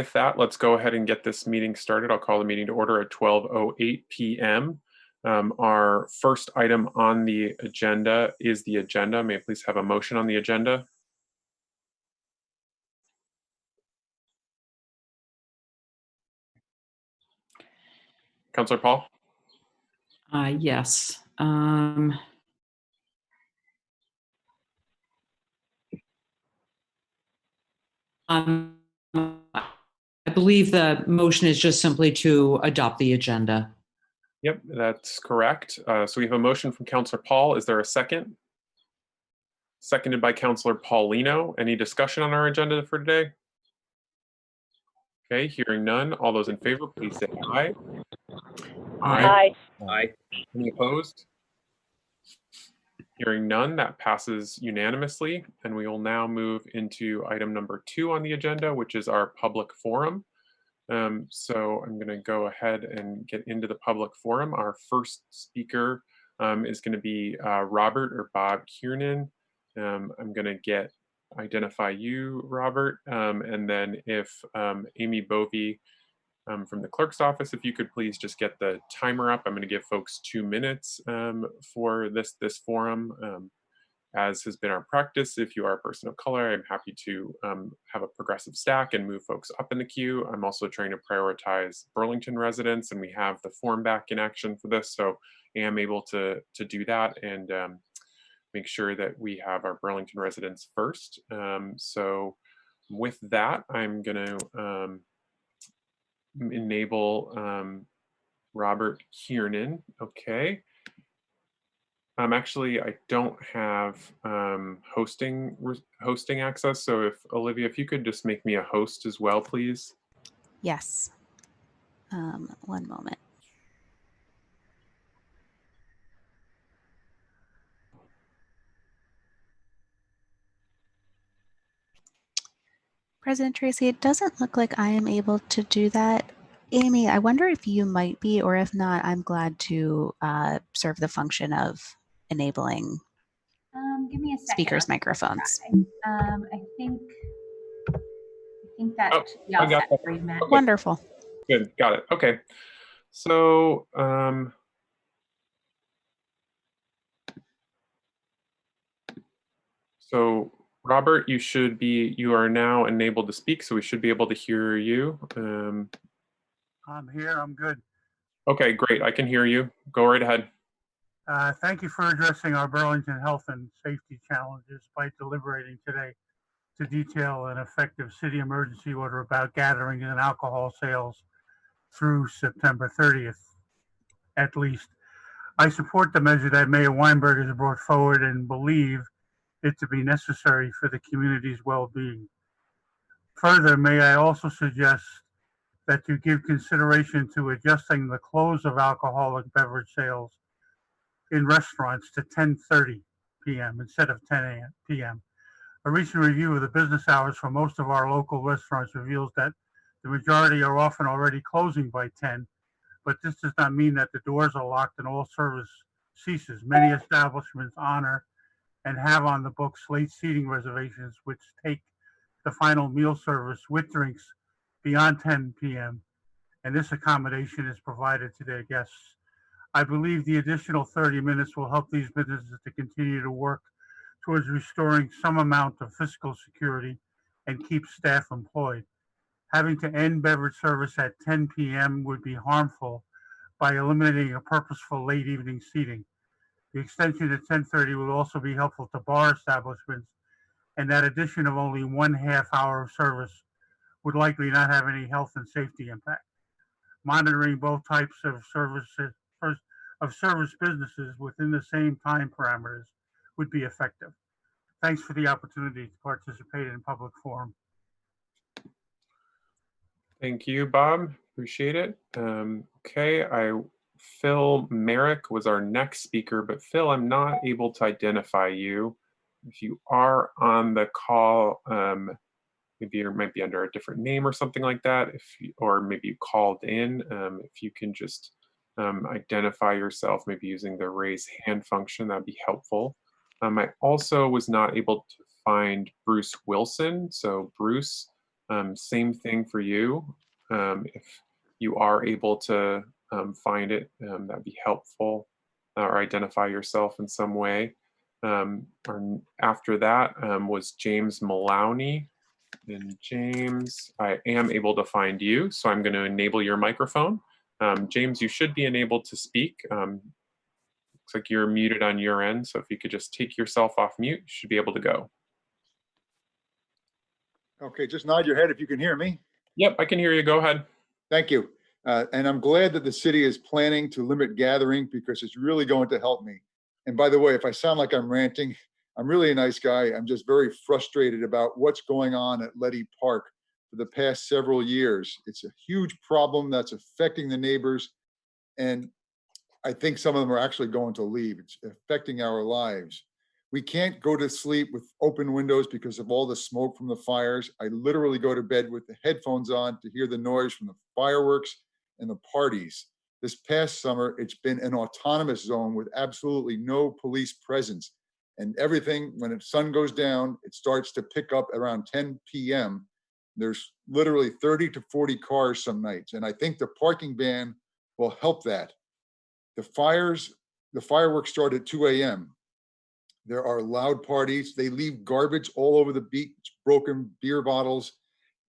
with that, let's go ahead and get this meeting started. I'll call the meeting to order at 12:08 p.m. Our first item on the agenda is the agenda. May I please have a motion on the agenda? Councilor Paul? Yes. I believe the motion is just simply to adopt the agenda. Yep, that's correct. So we have a motion from Councilor Paul. Is there a second? Seconded by Councilor Paulino. Any discussion on our agenda for today? Okay, hearing none. All those in favor, please say aye. Aye. Aye. Any opposed? Hearing none, that passes unanimously. And we will now move into item number 2 on the agenda, which is our public forum. So I'm going to go ahead and get into the public forum. Our first speaker is going to be Robert or Bob Kiernan. I'm going to identify you, Robert, and then if Amy Bovey from the clerk's office, if you could please just get the timer up. I'm going to give folks 2 minutes for this forum. As has been our practice, if you are a person of color, I'm happy to have a progressive stack and move folks up in the queue. I'm also trying to prioritize Burlington residents, and we have the form back in action for this, so I am able to do that and make sure that we have our Burlington residents first. So with that, I'm going to enable Robert Kiernan. Okay. Actually, I don't have hosting access. So if Olivia, if you could just make me a host as well, please. Yes. One moment. President Tracy, it doesn't look like I am able to do that. Amy, I wonder if you might be, or if not, I'm glad to serve the function of enabling give me a second. Speakers' microphones. I think that I got that. for you, Matt. Okay. Wonderful. Good, got it. Okay, so Robert, you are now enabled to speak, so we should be able to hear you. I'm here, I'm good. Okay, great, I can hear you. Go right ahead. Thank you for addressing our Burlington health and safety challenges by deliberating today to detail an effective city emergency order about gathering and alcohol sales through September 30th, at least. I support the measure that Mayor Weinberg has brought forward and believe it to be necessary for the community's well-being. Further, may I also suggest that you give consideration to adjusting the close of alcoholic beverage sales in restaurants to 10:30 p.m. instead of 10 p.m. A recent review of the business hours for most of our local restaurants reveals that the majority are often already closing by 10, but this does not mean that the doors are locked and all service ceases. Many establishments honor and have on the books late seating reservations, which take the final meal service with drinks beyond 10 p.m., and this accommodation is provided to their guests. I believe the additional 30 minutes will help these businesses to continue to work towards restoring some amount of fiscal security and keep staff employed. Having to end beverage service at 10 p.m. would be harmful by eliminating a purposeful late evening seating. The extension to 10:30 will also be helpful to bar establishments, and that addition of only 1/2 hour of service would likely not have any health and safety impact. Monitoring both types of service businesses within the same time parameters would be effective. Thanks for the opportunity to participate in public forum. Thank you, Bob. Appreciate it. Okay, Phil Merrick was our next speaker, but Phil, I'm not able to identify you. If you are on the call, maybe you might be under a different name or something like that. Or maybe you called in. If you can just identify yourself, maybe using the raise hand function, that'd be helpful. I also was not able to find Bruce Wilson. So Bruce, Same thing for you. If you are able to find it, that'd be helpful, or identify yourself in some way. After that was James Maloney. And James, I am able to find you, so I'm going to enable your microphone. James, you should be enabled to speak. Looks like you're muted on your end, so if you could just take yourself off mute, you should be able to go. Okay, just nod your head if you can hear me. Yep, I can hear you. Go ahead. Thank you. And I'm glad that the city is planning to limit gathering because it's really going to help me. And by the way, if I sound like I'm ranting, I'm really a nice guy. I'm just very frustrated about what's going on at Letty Park for the past several years. It's a huge problem that's affecting the neighbors. And I think some of them are actually going to leave. It's affecting our lives. We can't go to sleep with open windows because of all the smoke from the fires. I literally go to bed with the headphones on to hear the noise from the fireworks and the parties. This past summer, it's been an autonomous zone with absolutely no police presence. And everything, when the sun goes down, it starts to pick up around 10 p.m. There's literally 30 to 40 cars some nights. And I think the parking ban will help that. The fireworks start at 2 a.m. There are loud parties. They leave garbage all over the beach, broken beer bottles,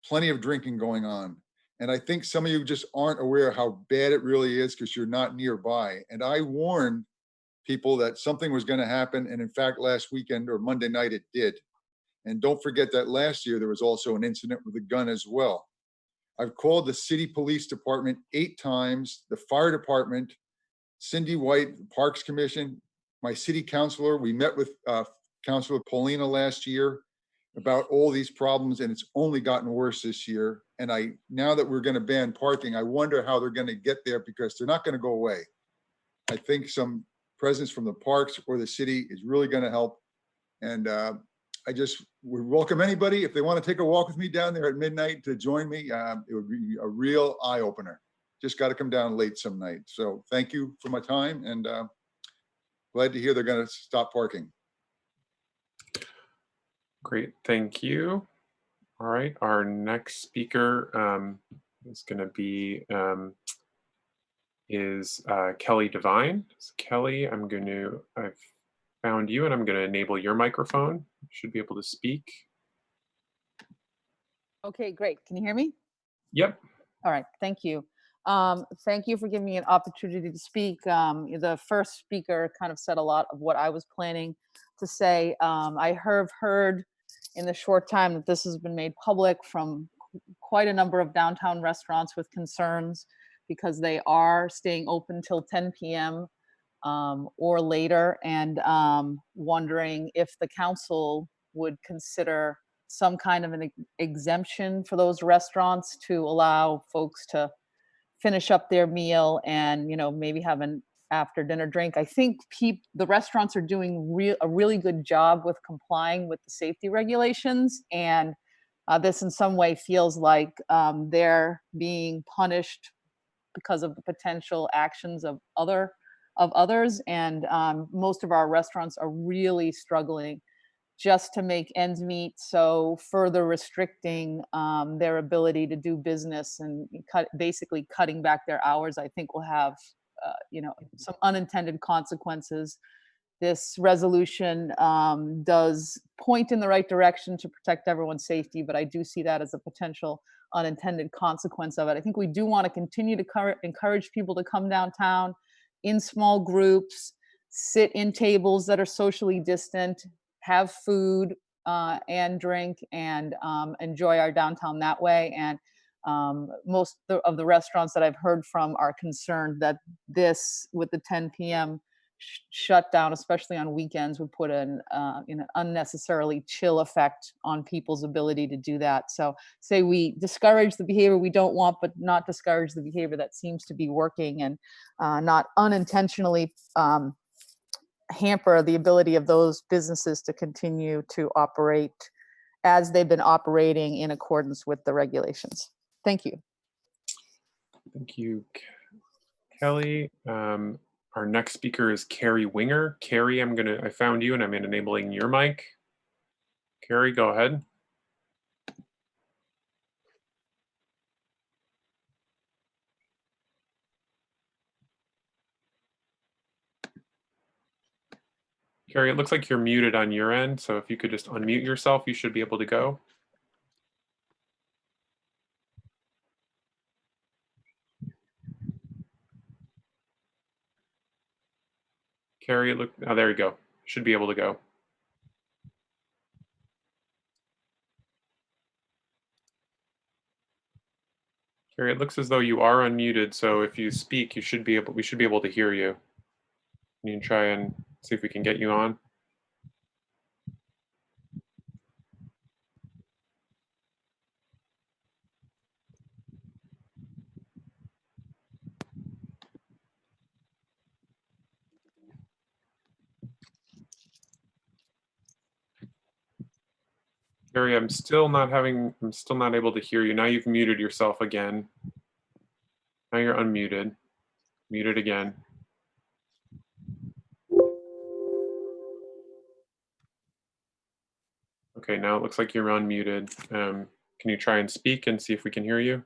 plenty of drinking going on. And I think some of you just aren't aware how bad it really is because you're not nearby. And I warned people that something was going to happen. And in fact, last weekend or Monday night, it did. And don't forget that last year, there was also an incident with a gun as well. I've called the city police department 8 times, the fire department, Cindy White, the Parks Commission, my city councilor. We met with Councilor Paulina last year about all these problems, and it's only gotten worse this year. And now that we're going to ban parking, I wonder how they're going to get there because they're not going to go away. I think some presence from the parks or the city is really going to help. And I just would welcome anybody if they want to take a walk with me down there at midnight to join me. It would be a real eye opener. Just got to come down late some night. So thank you for my time, and glad to hear they're going to stop parking. Great, thank you. All right, our next speaker is going to be Kelly Devine. So Kelly, I've found you, and I'm going to enable your microphone. You should be able to speak. Okay, great. Can you hear me? Yep. All right, thank you. Thank you for giving me an opportunity to speak. The first speaker kind of said a lot of what I was planning to say. I have heard in the short time that this has been made public from quite a number of downtown restaurants with concerns because they are staying open till 10 p.m. Or later, and wondering if the council would consider some kind of an exemption for those restaurants to allow folks to finish up their meal and, maybe have an after dinner drink. I think the restaurants are doing a really good job with complying with the safety regulations. And this in some way feels like they're being punished because of the potential actions of others. And most of our restaurants are really struggling just to make ends meet. So further restricting their ability to do business and basically cutting back their hours, I think will have some unintended consequences. This resolution does point in the right direction to protect everyone's safety, but I do see that as a potential unintended consequence of it. I think we do want to continue to encourage people to come downtown in small groups, sit in tables that are socially distant, have food and drink, and enjoy our downtown that way. And most of the restaurants that I've heard from are concerned that this, with the 10 p.m. shutdown, especially on weekends, would put an unnecessarily chill effect on people's ability to do that. So say we discourage the behavior we don't want, but not discourage the behavior that seems to be working, and not unintentionally hamper the ability of those businesses to continue to operate as they've been operating in accordance with the regulations. Thank you. Thank you, Kelly. Our next speaker is Carrie Winger. Carrie, I found you and I'm enabling your mic. Carrie, go ahead. Carrie, it looks like you're muted on your end, so if you could just unmute yourself, you should be able to go. Carrie, oh, there you go. Should be able to go. Carrie, it looks as though you are unmuted, so if you speak, we should be able to hear you. You can try and see if we can get you on. Carrie, I'm still not able to hear you. Now you've muted yourself again. Now you're unmuted. Muted again. Okay, now it looks like you're unmuted. Can you try and speak and see if we can hear you?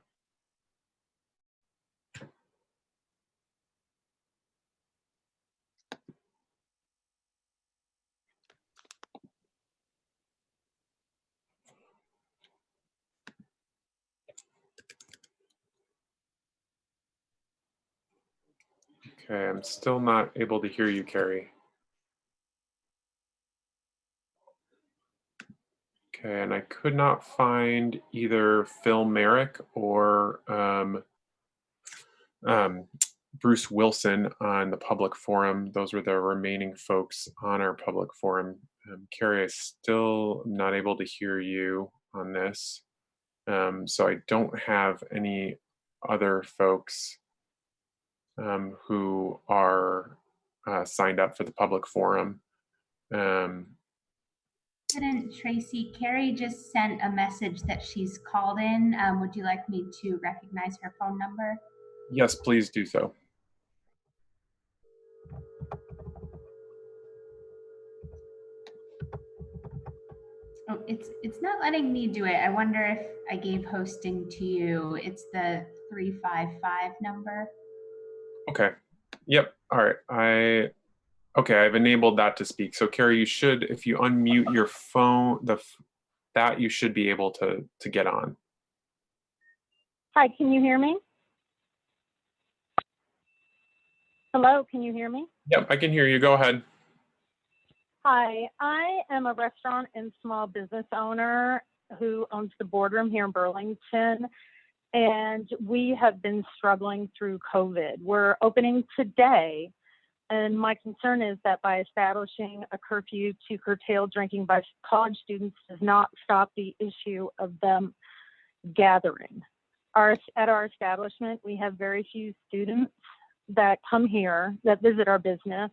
Okay, I'm still not able to hear you, Carrie. Okay, and I could not find either Phil Merrick or Bruce Wilson on the public forum. Those were the remaining folks on our public forum. Carrie, I still am not able to hear you on this. So I don't have any other folks who are signed up for the public forum. President Tracy, Carrie just sent a message that she's called in. Would you like me to recognize her phone number? Yes, please do so. Oh, it's not letting me do it. I wonder if I gave hosting to you. It's the 355 number. Okay. Yep. All right. Okay, I've enabled that to speak. So Carrie, you should, if you unmute your phone, that you should be able to get on. Hi, can you hear me? Hello, can you hear me? Yep, I can hear you. Go ahead. Hi, I am a restaurant and small business owner who owns the Boardroom here in Burlington, and we have been struggling through COVID. We're opening today, and my concern is that by establishing a curfew to curtail drinking by college students does not stop the issue of them gathering. At our establishment, we have very few students that come here that visit our business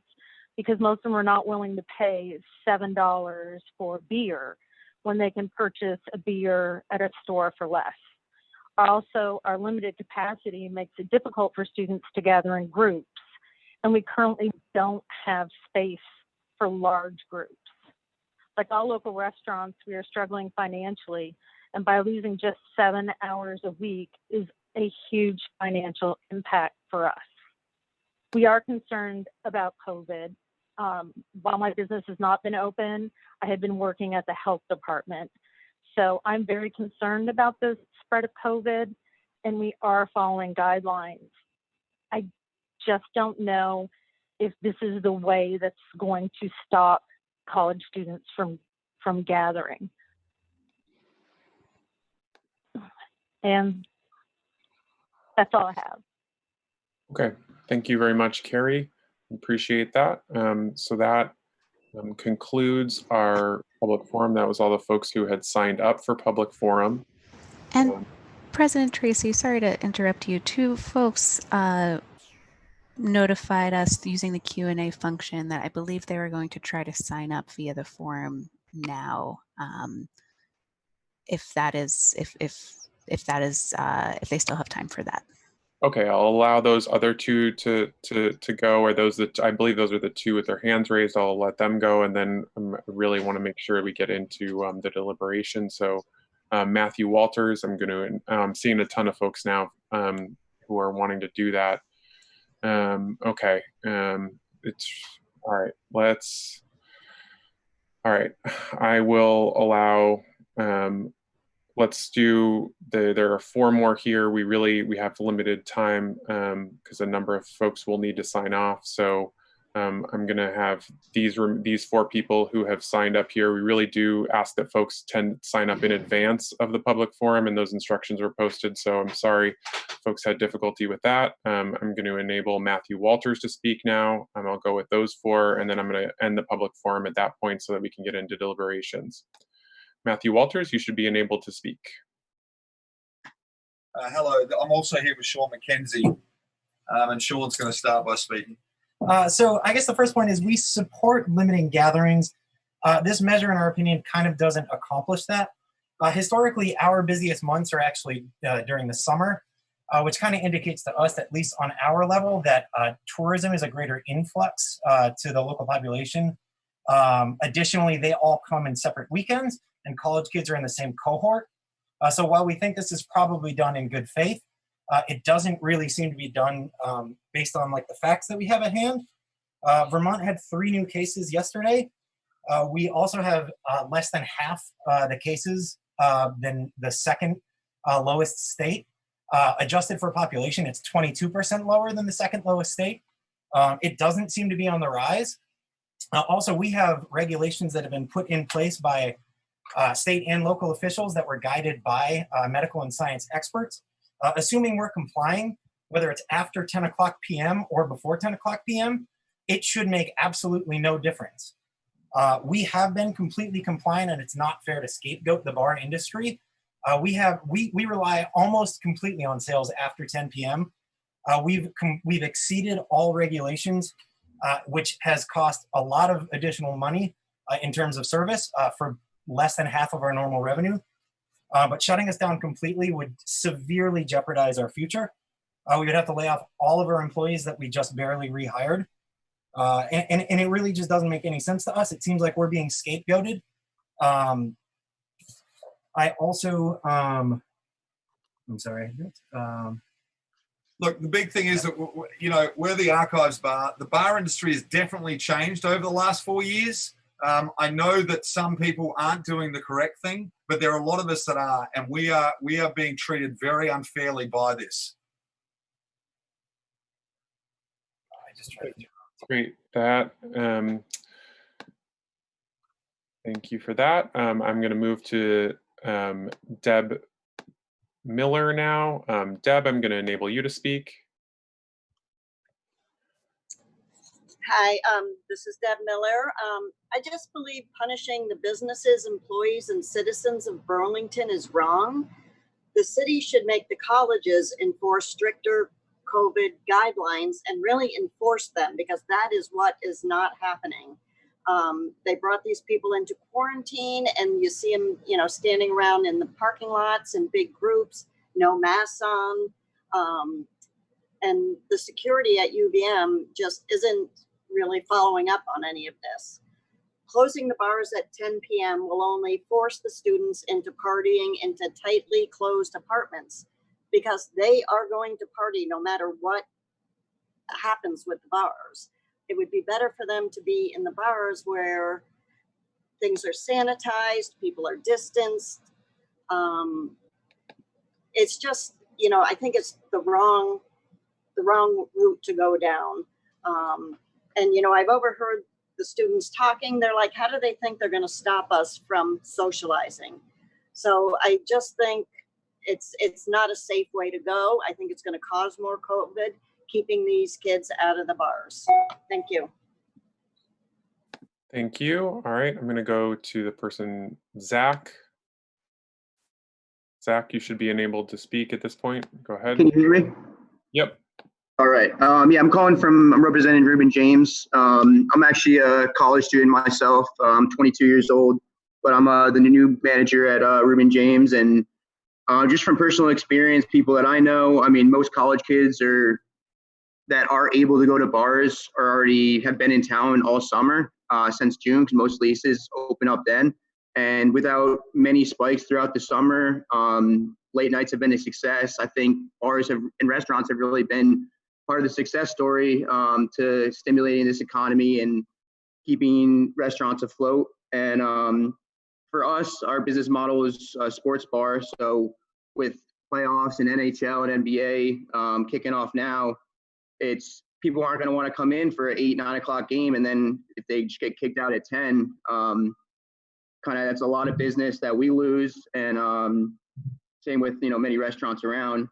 because most of them are not willing to pay $7 for beer when they can purchase a beer at a store for less. Also, our limited capacity makes it difficult for students to gather in groups, and we currently don't have space for large groups. Like all local restaurants, we are struggling financially, and by losing just 7 hours a week is a huge financial impact for us. We are concerned about COVID. While my business has not been open, I have been working at the health department. So I'm very concerned about the spread of COVID, and we are following guidelines. I just don't know if this is the way that's going to stop college students from gathering. And that's all I have. Okay, thank you very much, Carrie. Appreciate that. So that concludes our public forum. That was all the folks who had signed up for public forum. And President Tracy, sorry to interrupt you. Two folks notified us using the Q&A function that I believe they were going to try to sign up via the forum now. If they still have time for that. Okay, I'll allow those other two to go, or those that I believe those are the two with their hands raised. I'll let them go, and then I really want to make sure we get into the deliberation. So Matthew Walters, I'm seeing a ton of folks now who are wanting to do that. Okay, it's all right. All right, I will allow, let's do, there are 4 more here. We have limited time because a number of folks will need to sign off. So I'm gonna have these 4 people who have signed up here. We really do ask that folks sign up in advance of the public forum, and those instructions were posted. So I'm sorry folks had difficulty with that. I'm gonna enable Matthew Walters to speak now. I'll go with those 4, and then I'm gonna end the public forum at that point so that we can get into deliberations. Matthew Walters, you should be enabled to speak. Hello, I'm also here with Sean McKenzie, and Sean's going to start by speaking. So I guess the first point is we support limiting gatherings. This measure, in our opinion, kind of doesn't accomplish that. Historically, our busiest months are actually during the summer, which kind of indicates to us, at least on our level, that tourism is a greater influx to the local population. Additionally, they all come in separate weekends, and college kids are in the same cohort. So while we think this is probably done in good faith, it doesn't really seem to be done based on like the facts that we have at hand. Vermont had 3 new cases yesterday. We also have less than half the cases than the second lowest state. Adjusted for population, it's 22% lower than the second lowest state. It doesn't seem to be on the rise. Also, we have regulations that have been put in place by state and local officials that were guided by medical and science experts. Assuming we're complying, whether it's after 10 o'clock p.m. or before 10 o'clock p.m., it should make absolutely no difference. We have been completely compliant, and it's not fair to scapegoat the bar industry. We rely almost completely on sales after 10 p.m. We've exceeded all regulations, which has cost a lot of additional money in terms of service for less than half of our normal revenue. But shutting us down completely would severely jeopardize our future. We would have to lay off all of our employees that we just barely rehired. And it really just doesn't make any sense to us. It seems like we're being scapegoated. I also, I'm sorry. Look, the big thing is that, you know, we're the archives bar. The bar industry has definitely changed over the last 4 years. I know that some people aren't doing the correct thing, but there are a lot of us that are, and we are being treated very unfairly by this. I just tried to. Great. That. Thank you for that. I'm going to move to Deb Miller now. Deb, I'm going to enable you to speak. Hi, this is Deb Miller. I just believe punishing the businesses, employees, and citizens of Burlington is wrong. The city should make the colleges enforce stricter COVID guidelines and really enforce them, because that is what is not happening. They brought these people into quarantine, and you see them, you know, standing around in the parking lots in big groups, no masks on, and the security at UVM just isn't really following up on any of this. Closing the bars at 10 p.m. will only force the students into partying into tightly closed apartments, because they are going to party no matter what happens with the bars. It would be better for them to be in the bars where things are sanitized, people are distanced. It's just, you know, I think it's the wrong route to go down. And, you know, I've overheard the students talking. They're like, how do they think they're going to stop us from socializing? So I just think it's not a safe way to go. I think it's going to cause more COVID, keeping these kids out of the bars. Thank you. Thank you. All right, I'm going to go to the person, Zach. Zach, you should be enabled to speak at this point. Go ahead. Can you hear me? Yep. All right. Yeah, I'm representing Reuben James. I'm actually a college student myself. I'm 22 years old, but I'm the new manager at Reuben James. And just from personal experience, people that I know, I mean, most college kids that are able to go to bars have been in town all summer since June, because most leases open up then. And without many spikes throughout the summer, late nights have been a success. I think bars and restaurants have really been part of the success story to stimulating this economy and keeping restaurants afloat. And for us, our business model is a sports bar. So with playoffs and NHL and NBA kicking off now, it's people aren't going to want to come in for an 8-9 o'clock game, and then if they just get kicked out at 10, kind of that's a lot of business that we lose. And same with many restaurants around.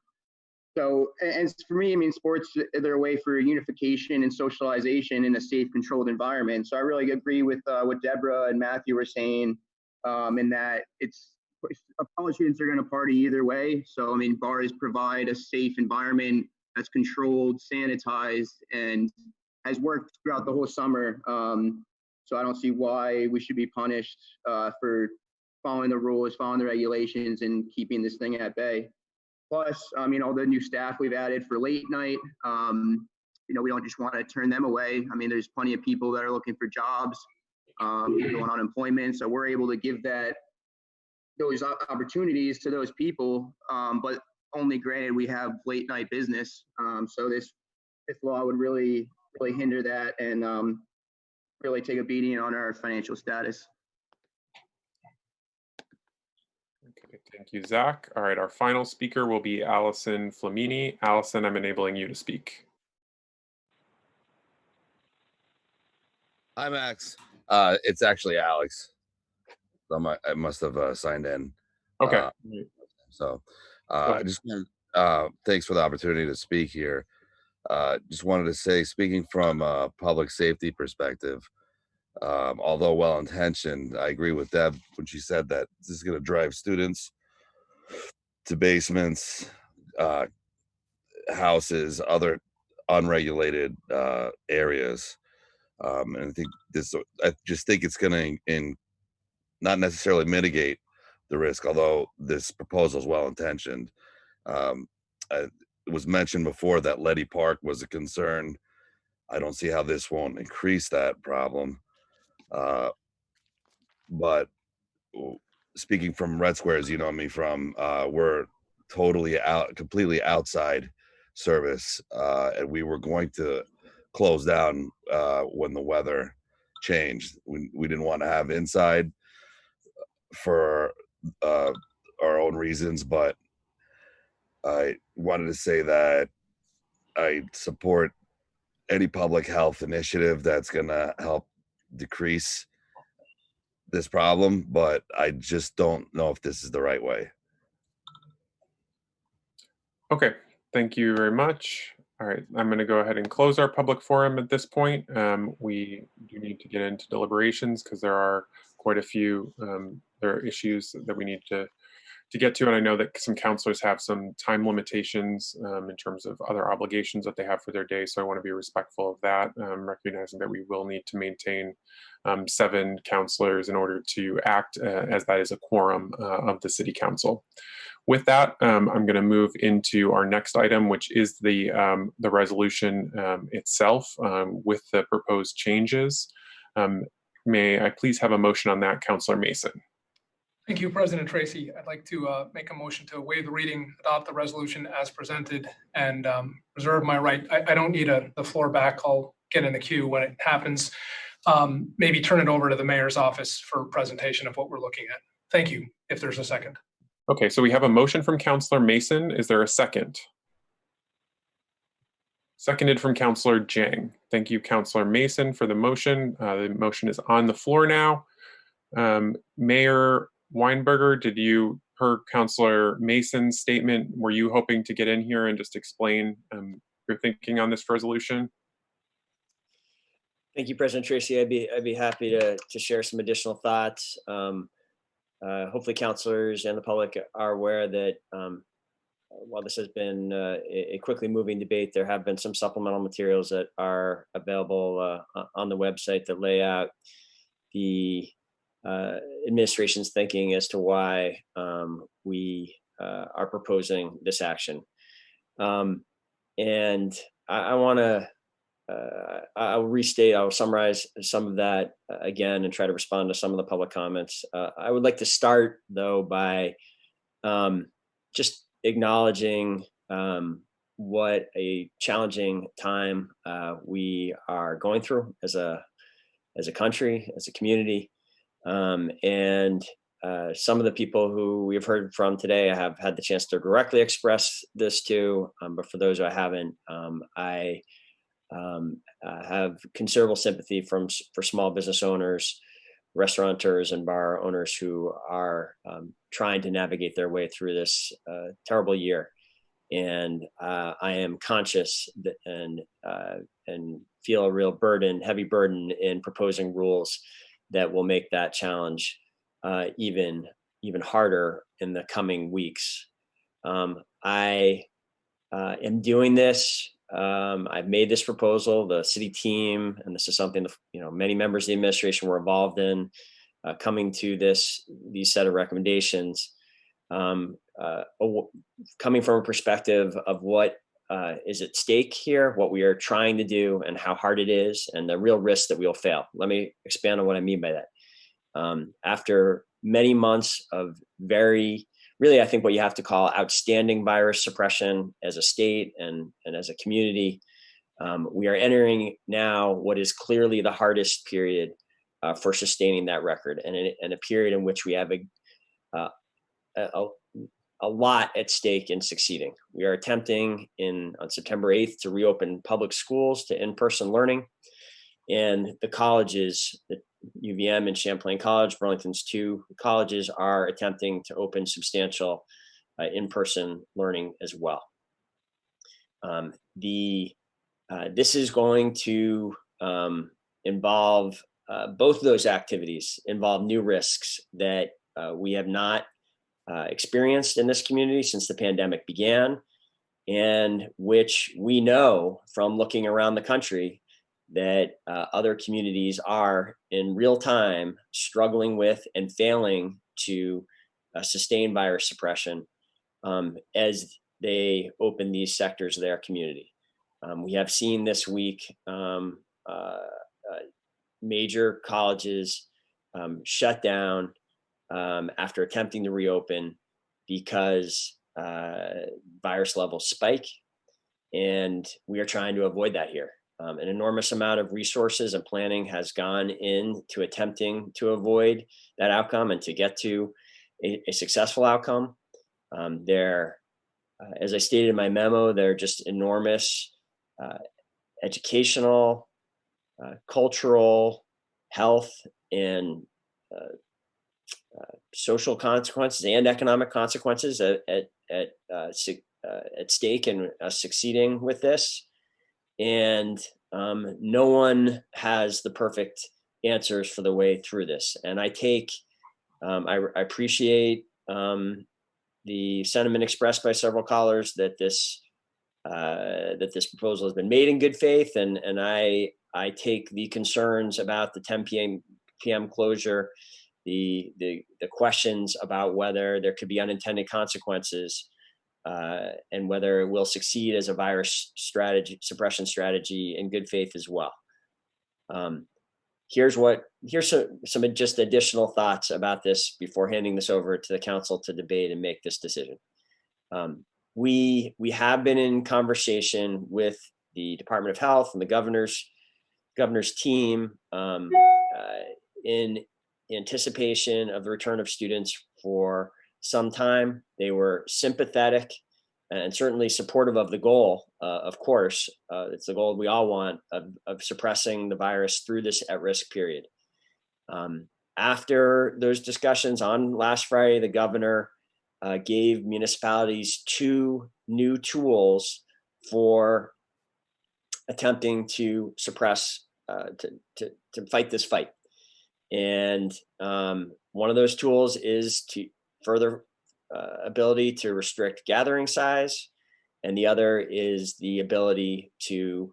So, and for me, I mean, sports, they're a way for unification and socialization in a safe, controlled environment. So I really agree with what Deborah and Matthew were saying, in that college students are going to party either way. So, I mean, bars provide a safe environment that's controlled, sanitized, and has worked throughout the whole summer. So I don't see why we should be punished for following the rules, following the regulations, and keeping this thing at bay. Plus, all the new staff we've added for late night, we don't just want to turn them away. I mean, there's plenty of people that are looking for jobs, people on unemployment. So we're able to give those opportunities to those people, but only granted we have late night business. So this law would really hinder that and really take a beating on our financial status. Okay, thank you, Zach. All right, our final speaker will be Allison Flamini. Allison, I'm enabling you to speak. Hi, Max. It's actually Alex. I must have signed in. Okay. I just thanks for the opportunity to speak here. Just wanted to say, speaking from a public safety perspective, although well-intentioned, I agree with Deb when she said that this is going to drive students to basements, houses, other unregulated areas. And I just think it's going to not necessarily mitigate the risk, although this proposal is well-intentioned. It was mentioned before that Letty Park was a concern. I don't see how this won't increase that problem. But speaking from Red Squares, you know me from, we're completely outside service. And we were going to close down when the weather changed. We didn't want to have inside for our own reasons, but I wanted to say that I support any public health initiative that's going to help decrease this problem, but I just don't know if this is the right way. Okay, thank you very much. All right, I'm going to go ahead and close our public forum at this point. We do need to get into deliberations because there are quite a few there are issues that we need to get to, and I know that some counselors have some time limitations in terms of other obligations that they have for their day, so I want to be respectful of that, recognizing that we will need to maintain 7 counselors in order to act as that is a quorum of the City Council. With that, I'm going to move into our next item, which is the resolution itself with the proposed changes. May I please have a motion on that, Councillor Mason? Thank you, President Tracy. I'd like to make a motion to waive the reading, adopt the resolution as presented, and reserve my right. I don't need the floor back. I'll get in the queue when it happens. Maybe turn it over to the mayor's office for presentation of what we're looking at. Thank you, if there's a second. Okay, so we have a motion from Councillor Mason. Is there a second? Seconded from Councillor Jang. Thank you, Councillor Mason, for the motion. The motion is on the floor now. Mayor Weinberger, did you, per Councillor Mason's statement, were you hoping to get in here and just explain your thinking on this resolution? Thank you, President Tracy. I'd be happy to share some additional thoughts. Hopefully councilors and the public are aware that while this has been a quickly moving debate, there have been some supplemental materials that are available on the website that lay out the administration's thinking as to why we are proposing this action. And I want to, I'll summarize some of that again and try to respond to some of the public comments. I would like to start though by just acknowledging what a challenging time we are going through as a country, as a community. And some of the people who we've heard from today, I have had the chance to directly express this to, but for those who I haven't, I have considerable sympathy for small business owners, restaurateurs, and bar owners who are trying to navigate their way through this terrible year. And I am conscious that, and feel a real heavy burden in proposing rules that will make that challenge even harder in the coming weeks. I am doing this. I've made this proposal. The city team, and this is something that, many members of the administration were involved in, coming to these set of recommendations. Coming from a perspective of what is at stake here, what we are trying to do, and how hard it is, and the real risk that we will fail. Let me expand on what I mean by that. After many months of really, I think what you have to call outstanding virus suppression as a state and as a community, we are entering now what is clearly the hardest period for sustaining that record, and a period in which we have a lot at stake in succeeding. We are attempting on September 8th to reopen public schools to in-person learning, and the colleges, the UVM and Champlain College, Burlington's two colleges, are attempting to open substantial in-person learning as well. This is going to involve both of those activities, involve new risks that we have not experienced in this community since the pandemic began, and which we know from looking around the country that other communities are in real time struggling with and failing to sustain virus suppression as they open these sectors of their community. We have seen this week major colleges shut down after attempting to reopen because virus levels spike, and we are trying to avoid that here. An enormous amount of resources and planning has gone into attempting to avoid that outcome and to get to a successful outcome. As I stated in my memo, there are just enormous educational, cultural, health, and social consequences and economic consequences at stake in succeeding with this. And no one has the perfect answers for the way through this. And I appreciate the sentiment expressed by several callers that this proposal has been made in good faith, and I take the concerns about the 10 p.m. closure, the questions about whether there could be unintended consequences, and whether it will succeed as a virus suppression strategy in good faith as well. Here's some just additional thoughts about this before handing this over to the council to debate and make this decision. We have been in conversation with the Department of Health and the governor's team in anticipation of the return of students for some time. They were sympathetic and certainly supportive of the goal. Of course, it's the goal we all want of suppressing the virus through this at-risk period. After those discussions on last Friday, the governor gave municipalities 2 new tools for attempting to suppress, to fight this fight. And one of those tools is to further ability to restrict gathering size, and the other is the ability to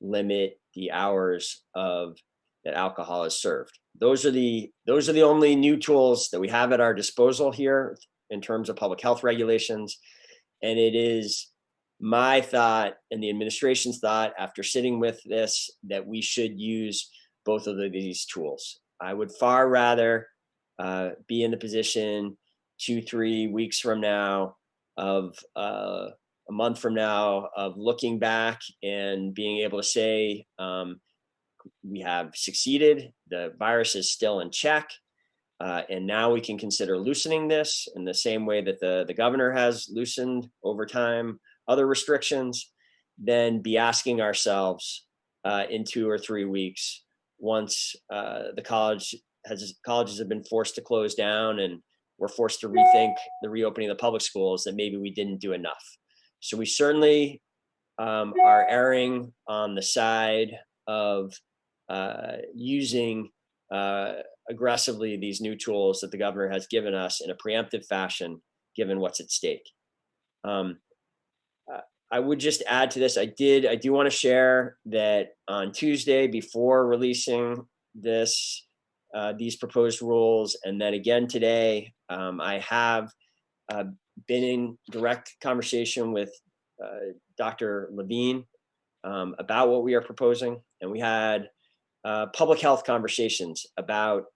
limit the hours that alcohol is served. Those are the only new tools that we have at our disposal here in terms of public health regulations. And it is my thought and the administration's thought, after sitting with this, that we should use both of these tools. I would far rather be in the position 2-3 weeks from now, of a month from now, of looking back and being able to say we have succeeded. The virus is still in check. And now we can consider loosening this in the same way that the governor has loosened over time other restrictions, then be asking ourselves in 2 or 3 weeks, once the colleges have been forced to close down and we're forced to rethink the reopening of the public schools, that maybe we didn't do enough. So we certainly are erring on the side of using aggressively these new tools that the governor has given us in a preemptive fashion, given what's at stake. I would just add to this, I do want to share that on Tuesday, before releasing these proposed rules, and then again today, I have been in direct conversation with Dr. Levine about what we are proposing, and we had public health conversations about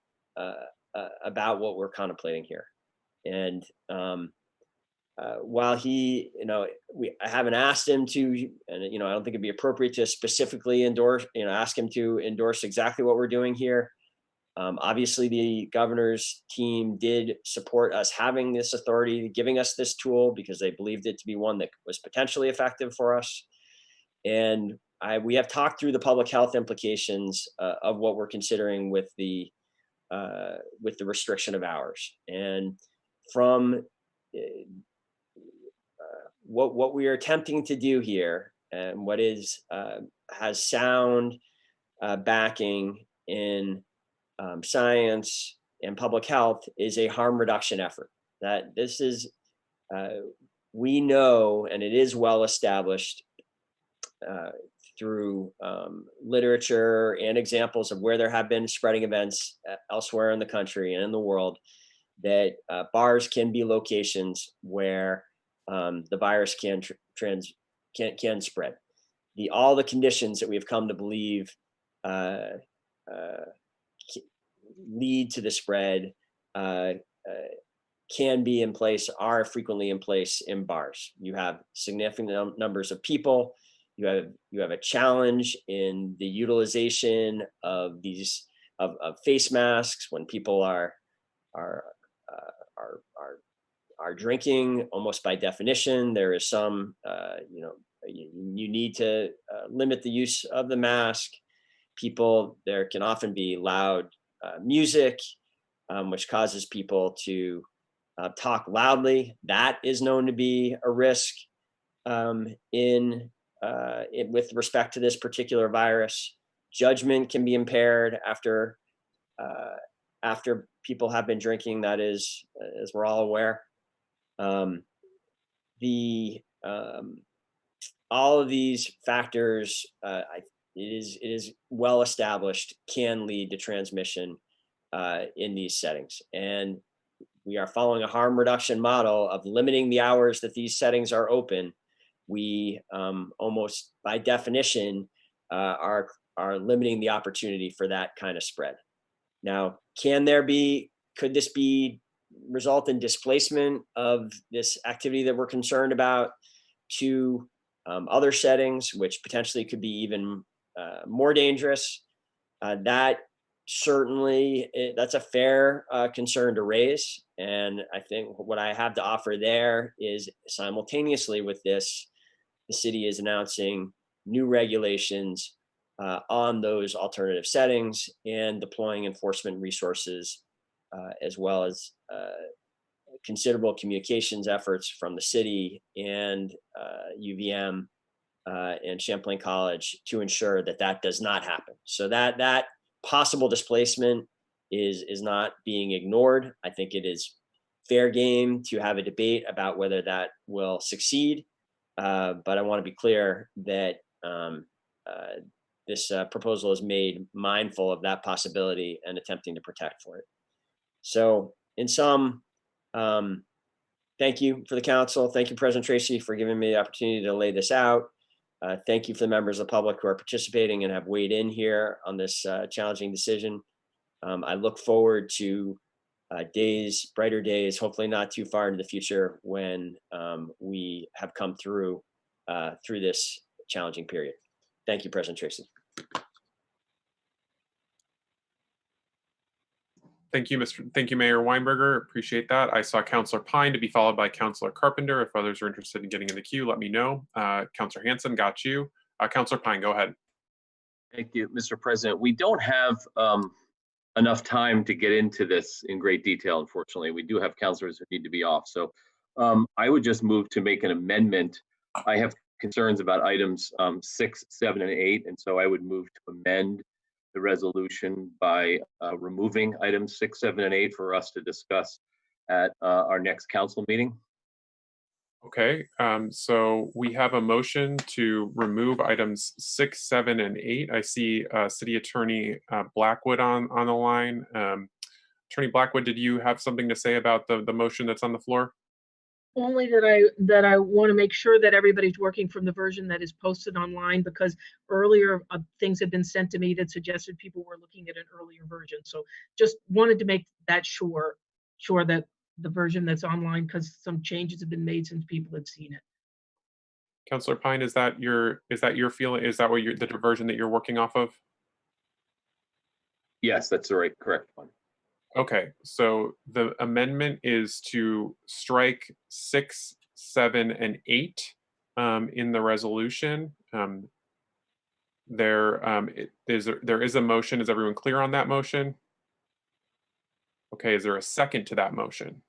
what we're contemplating here. And while he, I haven't asked him to, and I don't think it'd be appropriate to specifically endorse, ask him to endorse exactly what we're doing here. Obviously, the governor's team did support us having this authority, giving us this tool, because they believed it to be one that was potentially effective for us. And we have talked through the public health implications of what we're considering with the restriction of hours. And from what we are attempting to do here, and what has sound backing in science and public health, is a harm reduction effort. That this is, we know, and it is well established through literature and examples of where there have been spreading events elsewhere in the country and in the world, that bars can be locations where the virus can spread. All the conditions that we have come to believe lead to the spread can be in place, are frequently in place in bars. You have significant numbers of people. You have a challenge in the utilization of these of face masks when people are drinking. Almost by definition, there is some you need to limit the use of the mask. There can often be loud music, which causes people to talk loudly. That is known to be a risk with respect to this particular virus. Judgment can be impaired after people have been drinking. That is, as we're all aware. All of these factors, it is well established, can lead to transmission in these settings. And we are following a harm reduction model of limiting the hours that these settings are open. We almost by definition are limiting the opportunity for that kind of spread. Now, could this result in displacement of this activity that we're concerned about to other settings, which potentially could be even more dangerous? That certainly, that's a fair concern to raise. And I think what I have to offer there is, simultaneously with this, the city is announcing new regulations on those alternative settings and deploying enforcement resources, as well as considerable communications efforts from the city and UVM and Champlain College to ensure that does not happen. So that possible displacement is not being ignored. I think it is fair game to have a debate about whether that will succeed. But I want to be clear that this proposal is made mindful of that possibility and attempting to protect for it. So in sum, thank you for the council. Thank you, President Tracy, for giving me the opportunity to lay this out. Thank you for the members of the public who are participating and have weighed in here on this challenging decision. I look forward to brighter days, hopefully not too far into the future, when we have come through this challenging period. Thank you, President Tracy. Thank you, Mayor Weinberger. Appreciate that. I saw Councillor Pine to be followed by Councillor Carpenter. If others are interested in getting in the queue, let me know. Councillor Hanson, got you. Councillor Pine, go ahead. Thank you, Mr. President. We don't have enough time to get into this in great detail, unfortunately. We do have councilors who need to be off. So I would just move to make an amendment. I have concerns about items 6, 7, and 8, and so I would move to amend the resolution by removing items 6, 7, and 8 for us to discuss at our next council meeting. Okay, so we have a motion to remove items 6, 7, and 8. I see City Attorney Blackwood on the line. Attorney Blackwood, did you have something to say about the motion that's on the floor? Only that I want to make sure that everybody's working from the version that is posted online, because earlier things have been sent to me that suggested people were looking at an earlier version. So just wanted to make that sure that the version that's online, because some changes have been made since people had seen it. Councillor Pine, is that your feeling? Is that what the version that you're working off of? Yes, that's the correct one. Okay, so the amendment is to strike 6, 7, and 8 in the resolution. There is a motion. Is everyone clear on that motion? Okay, is there a second to that motion?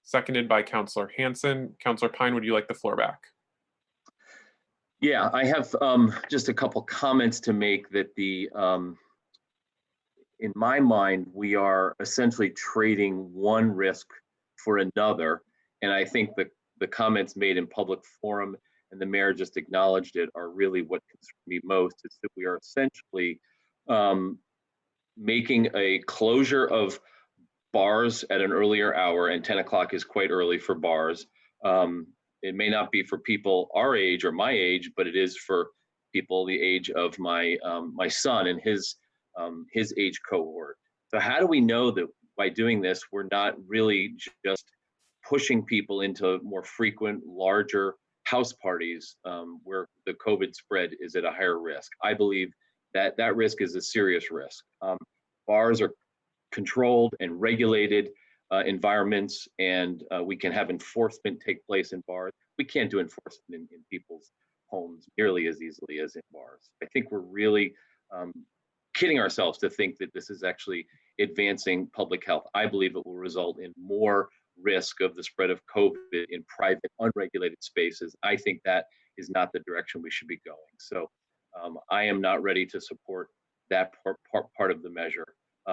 Seconded by Councillor Hanson. Councillor Pine, would you like the floor back? Yeah, I have just a couple comments to make that in my mind, we are essentially trading one risk for another. And I think the comments made in public forum, and the mayor just acknowledged it, are really what concerns me most, is that we are essentially making a closure of bars at an earlier hour, and 10 o'clock is quite early for bars. It may not be for people our age or my age, but it is for people the age of my son and his age cohort. So how do we know that by doing this, we're not really just pushing people into more frequent, larger house parties where the COVID spread is at a higher risk? I believe that that risk is a serious risk. Bars are controlled and regulated environments, and we can have enforcement take place in bars. We can't do enforcement in people's homes nearly as easily as in bars. I think we're really kidding ourselves to think that this is actually advancing public health. I believe it will result in more risk of the spread of COVID in private, unregulated spaces. I think that is not the direction we should be going. So I am not ready to support that part of the measure.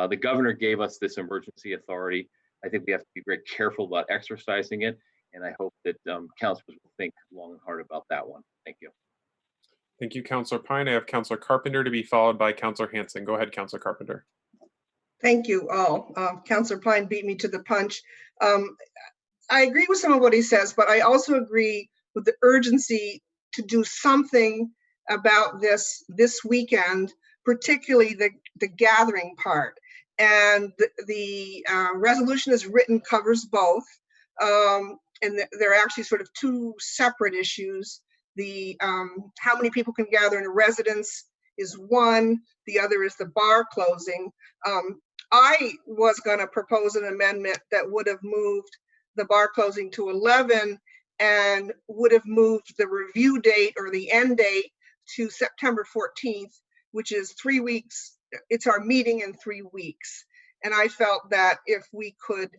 The governor gave us this emergency authority. I think we have to be very careful about exercising it, and I hope that councilors will think long and hard about that one. Thank you. Thank you, Councillor Pine. I have Councillor Carpenter to be followed by Councillor Hanson. Go ahead, Councillor Carpenter. Thank you all. Councillor Pine beat me to the punch. I agree with some of what he says, but I also agree with the urgency to do something about this weekend, particularly the gathering part. And the resolution as written covers both. And they're actually sort of two separate issues. The how many people can gather in a residence is one, the other is the bar closing. I was going to propose an amendment that would have moved the bar closing to 11 and would have moved the review date or the end date to September 14th, which is 3 weeks. It's our meeting in 3 weeks. And I felt that if we could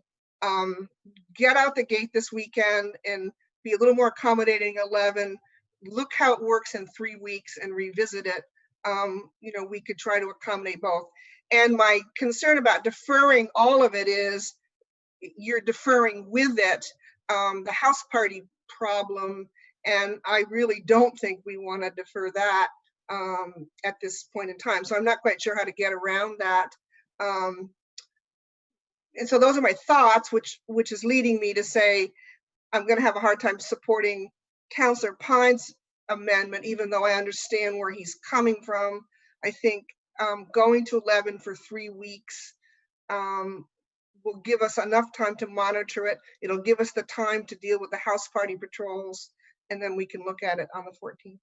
get out the gate this weekend and be a little more accommodating 11, look how it works in 3 weeks and revisit it, we could try to accommodate both. And my concern about deferring all of it is you're deferring with it the house party problem, and I really don't think we want to defer that at this point in time. So I'm not quite sure how to get around that. And so those are my thoughts, which is leading me to say I'm going to have a hard time supporting Councillor Pine's amendment, even though I understand where he's coming from. I think going to 11 for 3 weeks will give us enough time to monitor it. It'll give us the time to deal with the house party patrols, and then we can look at it on the 14th.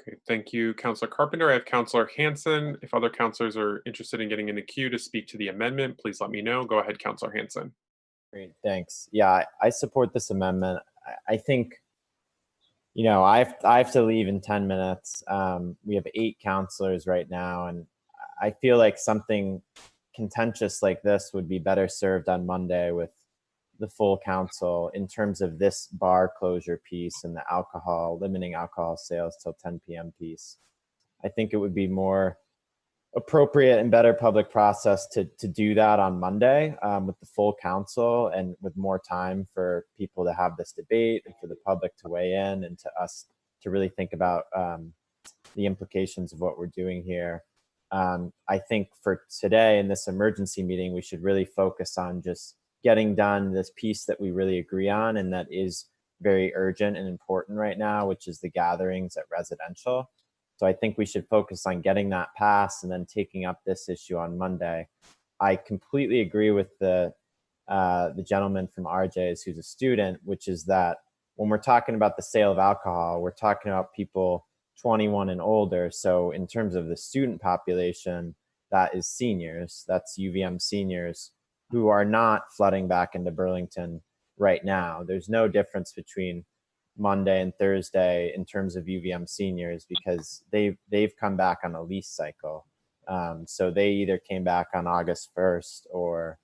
Okay, thank you, Councilor Carpenter. I have Councilor Hanson. If other councilors are interested in getting in the queue to speak to the amendment, please let me know. Go ahead, Councilor Hanson. Great, thanks. Yeah, I support this amendment. I think, you know, I have to leave in 10 minutes. We have 8 counselors right now, and I feel like something contentious like this would be better served on Monday with the full council in terms of this bar closure piece and the limiting alcohol sales till 10 p.m. piece. I think it would be more appropriate and better public process to do that on Monday with the full council and with more time for people to have this debate and for the public to weigh in and to us to really think about the implications of what we're doing here. I think for today in this emergency meeting, we should really focus on just getting done this piece that we really agree on and that is very urgent and important right now, which is the gatherings at residential. So I think we should focus on getting that passed and then taking up this issue on Monday. I completely agree with the gentleman from RJ's who's a student, which is that when we're talking about the sale of alcohol, we're talking about people 21 and older. So in terms of the student population, that is seniors, that's UVM seniors who are not flooding back into Burlington right now. There's no difference between Monday and Thursday in terms of UVM seniors because they've come back on a lease cycle. So they either came back on August 1st or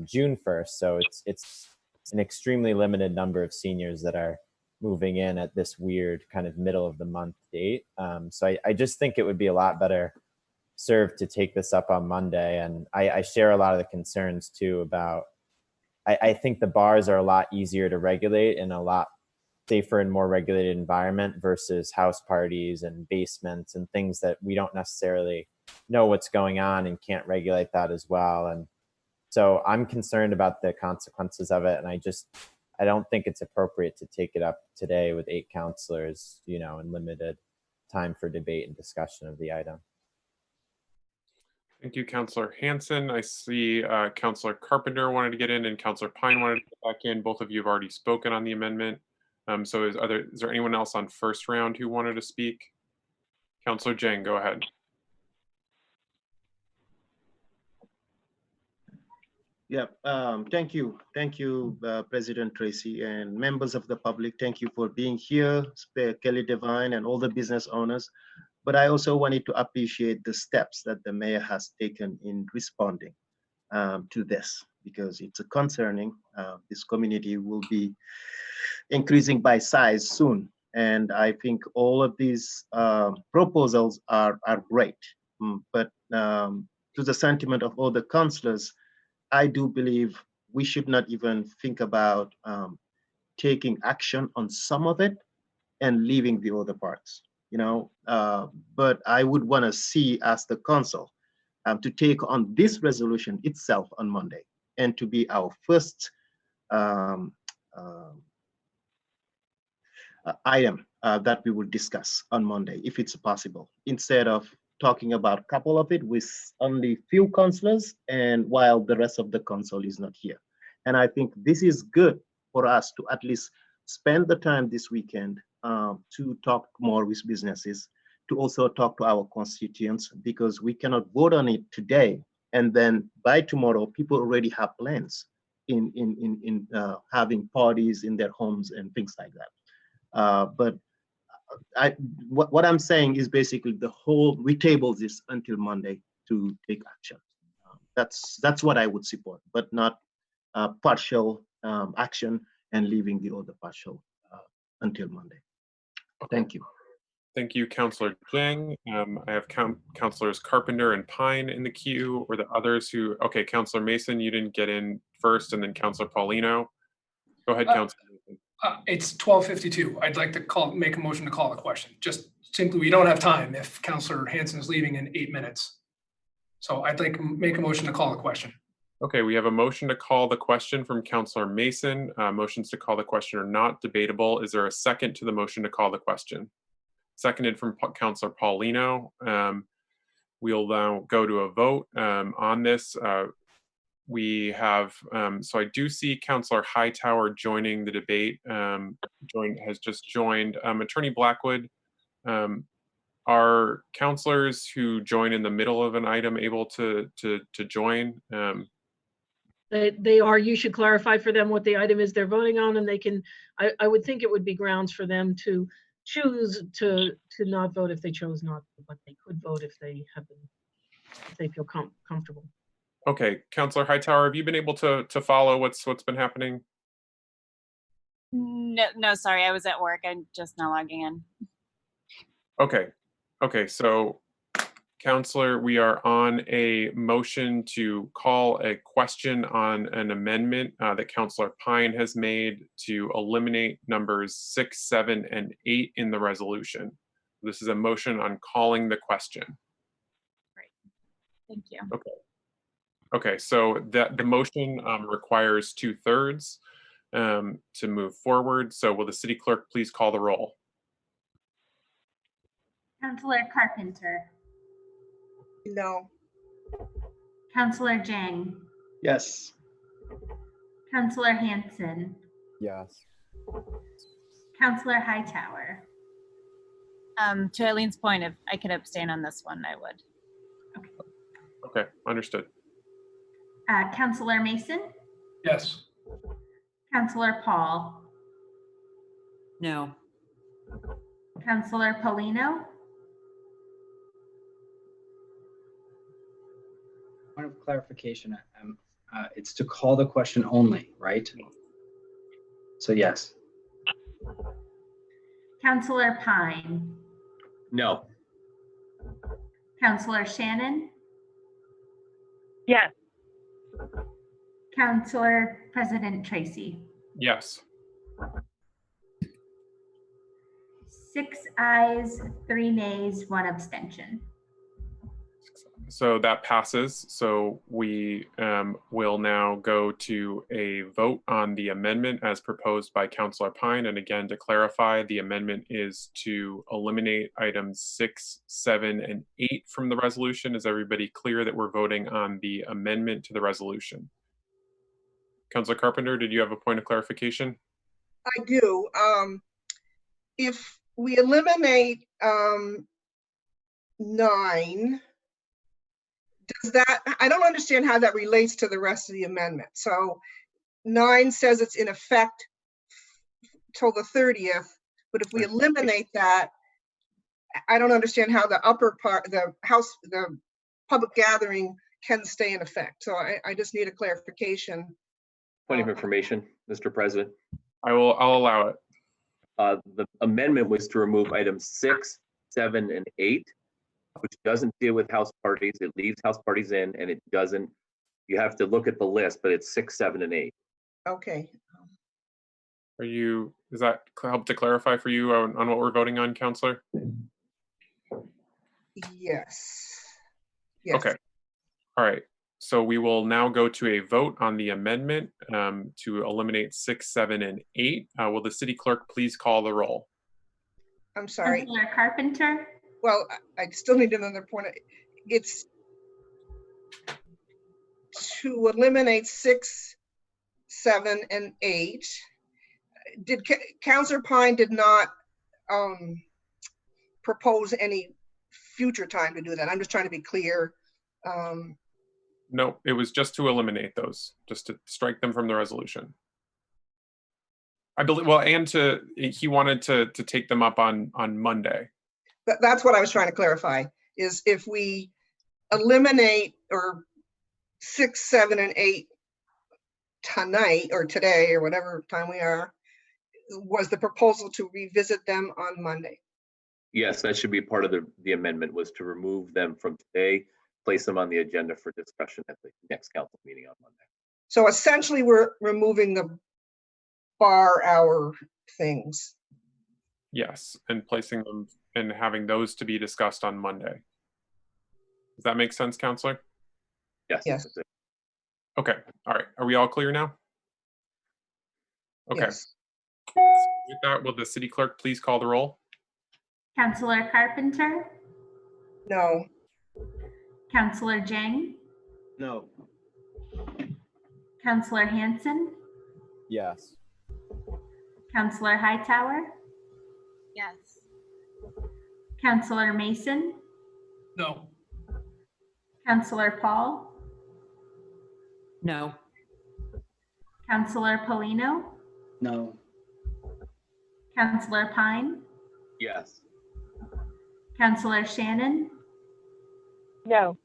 June 1st. So it's an extremely limited number of seniors that are moving in at this weird kind of middle of the month date. So I just think it would be a lot better served to take this up on Monday. And I share a lot of the concerns too about, I think the bars are a lot easier to regulate and a lot safer and more regulated environment versus house parties and basements and things that we don't necessarily know what's going on and can't regulate that as well. And so I'm concerned about the consequences of it. And I don't think it's appropriate to take it up today with 8 counselors, you know, and limited time for debate and discussion of the item. Thank you, Councilor Hanson. I see Councilor Carpenter wanted to get in and Councilor Pine wanted to get back in. Both of you have already spoken on the amendment. So is there anyone else on first round who wanted to speak? Councilor Jang, go ahead. Yeah, thank you. Thank you, President Tracy and members of the public. Thank you for being here, Kelly Devine and all the business owners. But I also wanted to appreciate the steps that the mayor has taken in responding to this because it's concerning. This community will be increasing by size soon. And I think all of these proposals are great. But to the sentiment of all the councillors, I do believe we should not even think about taking action on some of it and leaving the other parts, you know. But I would want to see as the council to take on this resolution itself on Monday and to be our first item that we will discuss on Monday, if it's possible, instead of talking about a couple of it with only few councillors and while the rest of the council is not here. And I think this is good for us to at least spend the time this weekend to talk more with businesses, to also talk to our constituents, because we cannot vote on it today and then by tomorrow people already have plans in having parties in their homes and things like that. But what I'm saying is basically we table this until Monday to take action. That's what I would support, but not partial action and leaving the other partial until Monday. Thank you. Thank you, Councilor Jang. I have Councilors Carpenter and Pine in the queue, or the others who, okay, Councilor Mason, you didn't get in first, and then Councilor Paulino. Go ahead, Councilor Mason. It's 12:52. I'd like to make a motion to call a question. Just simply, we don't have time if Councilor Hanson is leaving in 8 minutes. So I'd like to make a motion to call a question. Okay, we have a motion to call the question from Councilor Mason. Motions to call the question are not debatable. Is there a second to the motion to call the question? Seconded from Councilor Paulino. We'll now go to a vote on this. We have, so I do see Councilor Hightower joining the debate, has just joined. Attorney Blackwood, Are counselors who join in the middle of an item able to join? They are. You should clarify for them what the item is they're voting on, and they can. I would think it would be grounds for them to choose to not vote if they chose not to, but they could vote if they feel comfortable. Okay, Counselor Hightower, have you been able to follow what's been happening? No, sorry, I was at work. I'm just now logging in. Okay, so Counselor, we are on a motion to call a question on an amendment that Counselor Pine has made to eliminate numbers 6, 7, and 8 in the resolution. This is a motion on calling the question. Great, thank you. Okay, so the motion requires 2/3 to move forward. So will the city clerk please call the roll? Counselor Carpenter. No. Counselor Jang. Yes. Counselor Hanson. Yes. Counselor Hightower. To Eileen's point, if I could abstain on this one, I would. Okay, understood. Counselor Mason. Yes. Counselor Paul. No. Counselor Polino. Point of clarification, it's to call the question only, right? So yes. Counselor Pine. No. Counselor Shannon. Yes. Counselor President Tracy. Yes. 6 ayes, 3 nays, 1 abstention. So that passes. So we will now go to a vote on the amendment as proposed by Counselor Pine. And again, to clarify, the amendment is to eliminate items 6, 7, and 8 from the resolution. Is everybody clear that we're voting on the amendment to the resolution? Counselor Carpenter, did you have a point of clarification? I do. If we eliminate 9, does that, I don't understand how that relates to the rest of the amendment. So 9 says it's in effect till the 30th, but if we eliminate that, I don't understand how the upper part, the public gathering can stay in effect. So I just need a clarification. Point of information, Mr. President. I'll allow it. The amendment was to remove items 6, 7, and 8, which doesn't deal with house parties. It leaves house parties in, and it doesn't. You have to look at the list, but it's 6, 7, and 8. Okay. Does that help to clarify for you on what we're voting on, Counselor? Yes. Okay. All right. So we will now go to a vote on the amendment to eliminate 6, 7, and 8. Will the city clerk please call the roll? I'm sorry. Counselor Carpenter. Well, I still need another point. It's to eliminate 6, 7, and 8. Counselor Pine did not propose any future time to do that. I'm just trying to be clear. No, it was just to eliminate those, just to strike them from the resolution. I believe, well, and he wanted to take them up on Monday. That's what I was trying to clarify, is if we eliminate or 6, 7, and 8 tonight or today or whatever time we are, was the proposal to revisit them on Monday? Yes, that should be part of the amendment, was to remove them from today, place them on the agenda for discussion at the next council meeting on Monday. So essentially we're removing the bar hour things. Yes, and placing them and having those to be discussed on Monday. Does that make sense, Counselor? Yes. Yes. Okay. All right. Are we all clear now? Okay. Yes. With that, will the city clerk please call the roll? Counselor Carpenter. No. Counselor Jang. No. Counselor Hanson. Yes. Counselor Hightower. Yes. Counselor Mason, No. Counselor Paul, No. Counselor Polino, No. Counselor Pine, Yes. Counselor Shannon, No.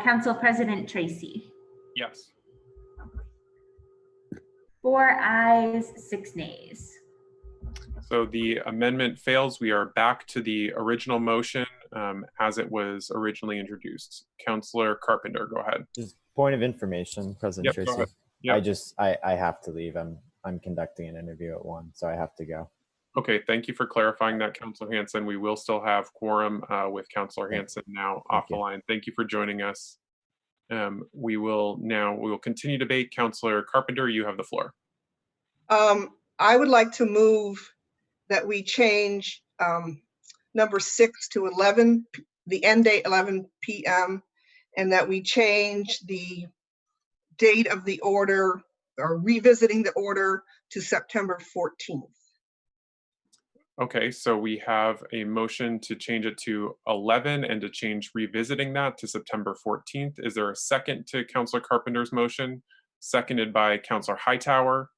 Council President Tracy. Yes. 4 ayes, 6 nays. So the amendment fails. We are back to the original motion as it was originally introduced. Councillor Carpenter, go ahead. Just point of information, President Yep, go Tracy. ahead. Yep. I have to leave. I'm conducting an interview at 1, so I have to go. Okay, thank you for clarifying that, Councillor Hanson. We will still have quorum with Councillor Hanson now off the line. Thank you for joining us. We will continue debate. Councillor Carpenter, you have the floor. I would like to move that we change number 6 to 11, the end date 11 p.m., and that we change the date of the order or revisiting the order to September 14th. Okay, so we have a motion to change it to 11 and to change revisiting that to September 14th. Is there a second to Councillor Carpenter's motion? Seconded by Councillor Hightower.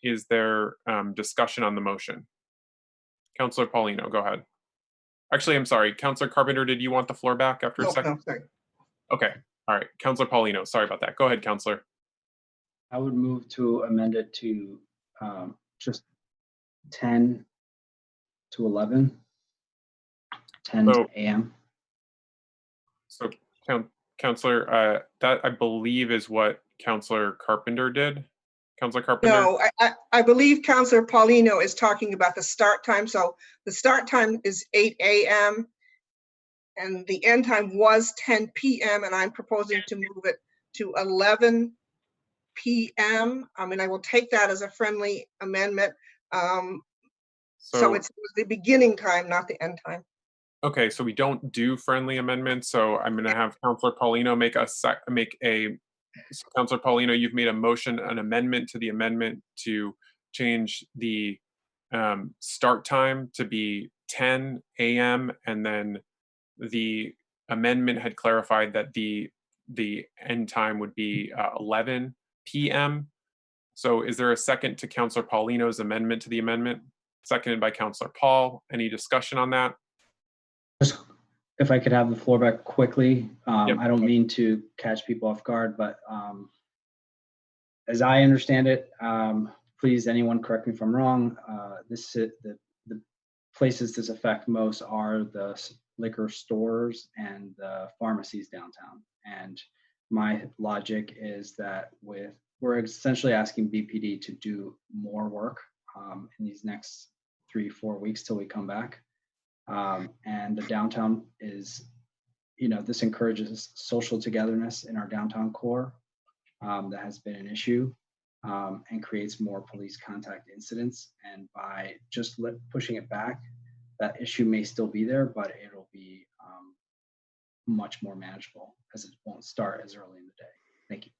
Is there discussion on the motion? Councillor Paulino, go ahead. Actually, I'm sorry. Councillor Carpenter, did you want the floor back after a second? No, sorry. Okay, all right. Councillor Paulino, sorry about that. Go ahead, Councillor. I would move to amend it to just 10 to 11, 10 a.m. So, Councillor, that I believe is what Councillor Carpenter did. Councillor Carpenter? No, I believe Councillor Paulino is talking about the start time. So the start time is 8 a.m. and the end time was 10 p.m. and I'm proposing to move it to 11 p.m. I mean, I will take that as a friendly amendment. So it's the beginning time, not the end time. Okay, so we don't do friendly amendments. So I'm going to have Councillor Paulino Councillor Paulino, you've made a motion, an amendment to the amendment to change the start time to be 10 a.m. and then the amendment had clarified that the end time would be 11 p.m. So is there a second to Councillor Paulino's amendment to the amendment? Seconded by Councillor Paul. Any discussion on that? Just if I could have the floor back quickly. I don't mean to catch people off guard, but as I understand it, please, anyone correct me if I'm wrong, the places this affect most are the liquor stores and the pharmacies downtown. And my logic is that we're essentially asking BPD to do more work in these next 3-4 weeks till we come back. And the downtown is, this encourages social togetherness in our downtown core that has been an issue and creates more police contact incidents. And by just pushing it back, that issue may still be there, but it'll be much more manageable as it won't start as early in the day. Thank you.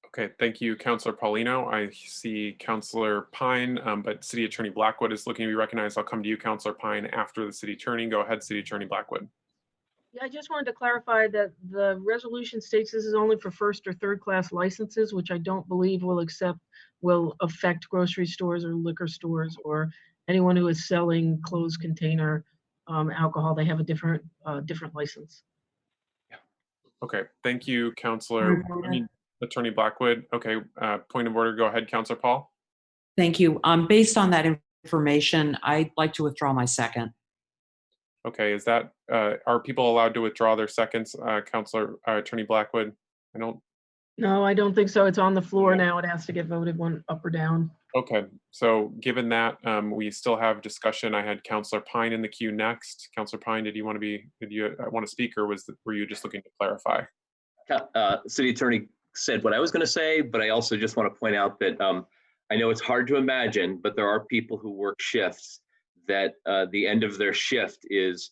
Okay, thank you, Councillor Paulino. I see Councillor Pine, but City Attorney Blackwood is looking to be recognized. I'll come to you, Councillor Pine, after the City Attorney. Go ahead, City Attorney Blackwood. Yeah, I just wanted to clarify that the resolution states this is only for first or third class licenses, which I don't believe will affect grocery stores or liquor stores or anyone who is selling closed container alcohol. They have a different license. Okay, thank you, Attorney Blackwood. Okay, point of order. Go ahead, Councillor Paul. Thank you. Based on that information, I'd like to withdraw my second. Okay, is that are people allowed to withdraw their seconds, Councillor Attorney Blackwood? No, I don't think so. It's on the floor now. It has to get voted one up or down. Okay, so given that, we still have discussion. I had Councillor Pine in the queue next. Councillor Pine, did you want to speak, or were you just looking to clarify? City Attorney said what I was going to say, but I also just want to point out that I know it's hard to imagine, but there are people who work shifts that the end of their shift is